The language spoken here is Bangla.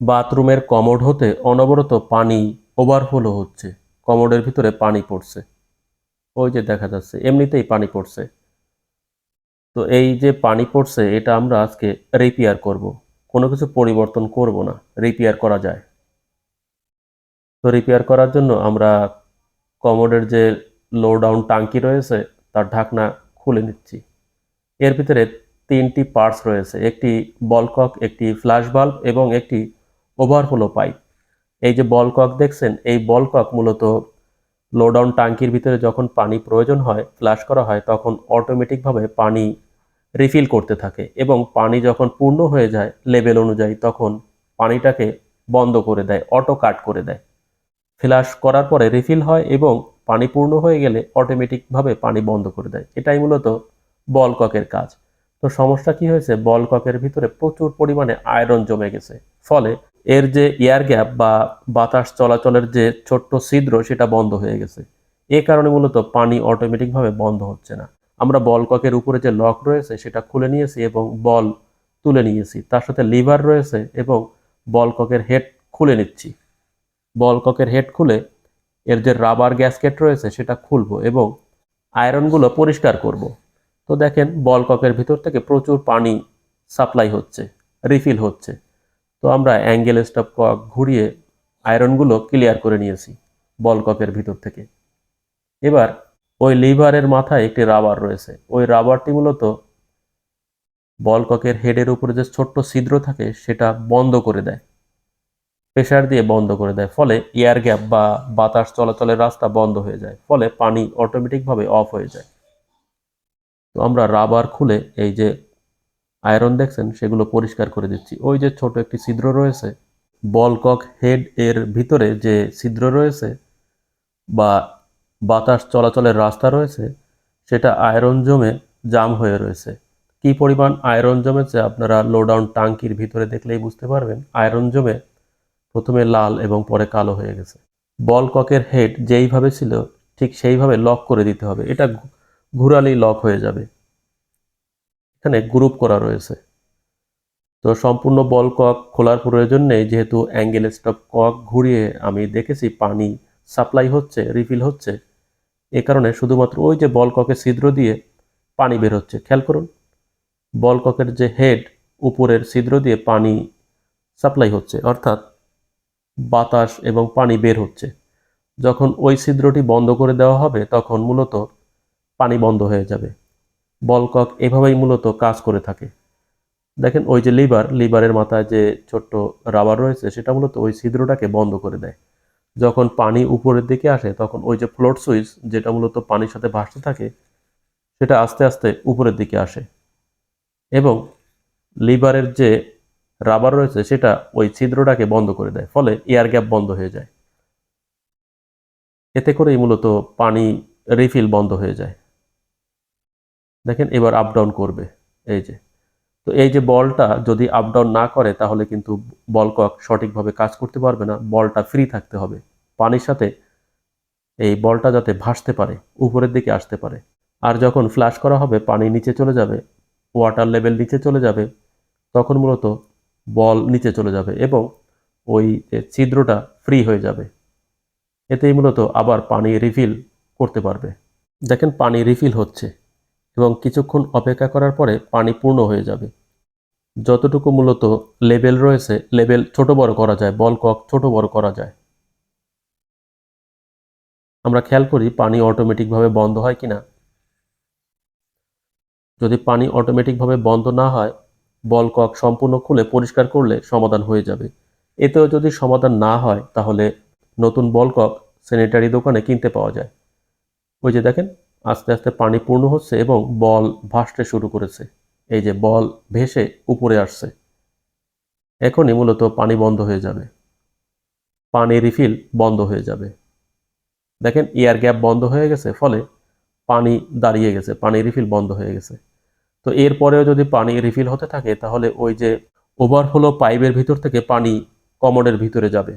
বাথরুমের কমোড হতে অনবরত পানি ওভারফ্লো হচ্ছে, কমোডের ভিতরে পানি পড়ছে। ওই যে দেখা যাচ্ছে এমনিতেই পানি পড়ছে। তো এই যে পানি পড়ছে এটা আমরা আজকে রিপেয়ার করব, কোনো কিছু পরিবর্তন করব না, রিপেয়ার করা যায়। তো রিপেয়ার করার জন্য আমরা কমোডের যে লো ডাউন টাঙ্কি রয়েছে তার ঢাকনা খুলে নিচ্ছি। এর ভিতরে তিনটি পার্টস রয়েছে, একটি বলকক, একটি ফ্ল্যাশ বাল্ব এবং একটি ওভারফ্লো পাইপ। এই যে বলকক দেখছেন, এই বলকক মূলত লো ডাউন টাঙ্কির ভিতরে যখন পানি প্রয়োজন হয়, ফ্লাশ করা হয়, তখন অটোমেটিকভাবে পানি রিফিল করতে থাকে এবং পানি যখন পূর্ণ হয়ে যায় লেভেল অনুযায়ী তখন পানিটাকে বন্ধ করে দেয়, অটো কাট করে দেয়। ফ্লাশ করার পরে রিফিল হয় এবং পানি পূর্ণ হয়ে গেলে অটোমেটিকভাবে পানি বন্ধ করে দেয়। এটাই মূলত বল ককের কাজ। তো সমস্যা কি হয়েছে, বল ককের ভিতরে প্রচুর পরিমাণে আয়রন জমে গেছে, ফলে এর যে এয়ার গ্যাপ বা বাতাস চলাচলের যে ছোট্ট ছিদ্র সেটা বন্ধ হয়ে গেছে। এ কারণে মূলত পানি অটোমেটিকভাবে বন্ধ হচ্ছে না। আমরা বল ককের উপরে যে লক রয়েছে সেটা খুলে নিয়েছি এবং বল তুলে নিয়েছি, তার সাথে লিভার রয়েছে এবং বল ককের হেড খুলে নিচ্ছি। বল ককের হেড খুলে এর যে রাবার গ্যাসকেট রয়েছে সেটা খুলবো এবং আয়রনগুলো পরিষ্কার করব। তো দেখেন বল ককের ভিতর থেকে প্রচুর পানি সাপ্লাই হচ্ছে, রিফিল হচ্ছে। তো আমরা অ্যাঙ্গেল স্টপ কক ঘুরিয়ে আয়রনগুলো ক্লিয়ার করে নিয়েছি বল ককের ভিতর থেকে। এবার ওই লিভারের মাথায় একটি রাবার রয়েছে, ওই রাবারটি মূলত বল ককের হেডের উপরে যে ছোট্ট ছিদ্র থাকে সেটা বন্ধ করে দেয়, প্রেসার দিয়ে বন্ধ করে দেয়, ফলে এয়ার গ্যাপ বা বাতাস চলাচলের রাস্তা বন্ধ হয়ে যায়, ফলে পানি অটোমেটিকভাবে অফ হয়ে যায়। তো আমরা রাবার খুলে এই যে আয়রন দেখছেন সেগুলো পরিষ্কার করে দিচ্ছি। ওই যে ছোট একটি ছিদ্র রয়েছে বল কক হেড এর ভিতরে, যে ছিদ্র রয়েছে বা বাতাস চলাচলের রাস্তা রয়েছে, সেটা আয়রন জমে জাম হয়ে রয়েছে। কি পরিমাণ আয়রন জমেছে আপনারা লো ডাউন টাঙ্কির ভিতরে দেখলেই বুঝতে পারবেন। আয়রন জমে প্রথমে লাল এবং পরে কালো হয়ে গেছে। বল ককের হেড যেইভাবে ছিল ঠিক সেইভাবে লক করে দিতে হবে, এটা ঘুরালেই লক হয়ে যাবে। এখানে গ্রুপ করা রয়েছে। তো সম্পূর্ণ বল কক খোলার প্রয়োজন নেই, যেহেতু অ্যাঙ্গেল স্টপ কক ঘুরিয়ে আমি দেখেছি পানি সাপ্লাই হচ্ছে, রিফিল হচ্ছে। এ কারণে শুধুমাত্র ওই যে বল ককের ছিদ্র দিয়ে পানি বের হচ্ছে। খেয়াল করুন, বল ককের যে হেড উপরের ছিদ্র দিয়ে পানি সাপ্লাই হচ্ছে, অর্থাৎ বাতাস এবং পানি বের হচ্ছে। যখন ওই ছিদ্রটি বন্ধ করে দেওয়া হবে তখন মূলত পানি বন্ধ হয়ে যাবে। বল কক এভাবেই মূলত কাজ করে থাকে। দেখেন ওই যে লিভারের মাথায় যে ছোট্ট রাবার রয়েছে সেটা মূলত ওই ছিদ্রটাকে বন্ধ করে দেয়। যখন পানি উপরের দিকে আসে তখন ওই যে ফ্লোট সুইচ, যেটা মূলত পানির সাথে ভাসতে থাকে, সেটা আস্তে আস্তে উপরের দিকে আসে এবং লিভারের যে রাবার রয়েছে সেটা ওই ছিদ্রটাকে বন্ধ করে দেয়, ফলে এয়ার গ্যাপ বন্ধ হয়ে যায়। এতে করেই মূলত পানি রিফিল বন্ধ হয়ে যায়। দেখেন এবার আপ ডাউন করবে, এই যে। তো এই যে বলটা যদি আপ ডাউন না করে তাহলে কিন্তু বল কক সঠিকভাবে কাজ করতে পারবে না। বলটা ফ্রি থাকতে হবে, পানির সাথে এই বলটা যাতে ভাসতে পারে, উপরের দিকে আসতে পারে। আর যখন ফ্ল্যাশ করা হবে পানি নিচে চলে যাবে, ওয়াটার লেভেল নিচে চলে যাবে, তখন মূলত বল নিচে চলে যাবে এবং ওই যে ছিদ্রটা ফ্রি হয়ে যাবে। এতেই মূলত আবার পানি রিফিল করতে পারবে। দেখেন পানি রিফিল হচ্ছে এবং কিছুক্ষণ অপেক্ষা করার পরে পানি পূর্ণ হয়ে যাবে। যতটুকু মূলত লেভেল রয়েছে, লেভেল ছোট বড় করা যায়, বল কক ছোট বড় করা যায়। আমরা খেয়াল করি পানি অটোমেটিকভাবে বন্ধ হয় কিনা। যদি পানি অটোমেটিকভাবে বন্ধ না হয়, বল কক সম্পূর্ণ খুলে পরিষ্কার করলে সমাধান হয়ে যাবে। এতেও যদি সমাধান না হয় তাহলে নতুন বল কক স্যানিটারি দোকানে কিনতে পাওয়া যায়। ওই যে দেখেন আস্তে আস্তে পানি পূর্ণ হচ্ছে এবং বল ভাসতে শুরু করেছে। এই যে বল ভেসে উপরে আসছে। এখনই মূলত পানি বন্ধ হয়ে যাবে, পানি রিফিল বন্ধ হয়ে যাবে। দেখেন এয়ার গ্যাপ বন্ধ হয়ে গেছে, ফলে পানি দাঁড়িয়ে গেছে, পানি রিফিল বন্ধ হয়ে গেছে। তো এরপরেও যদি পানি রিফিল হতে থাকে তাহলে ওই যে ওভারফ্লো পাইপের ভিতর থেকে পানি কমোডের ভিতরে যাবে।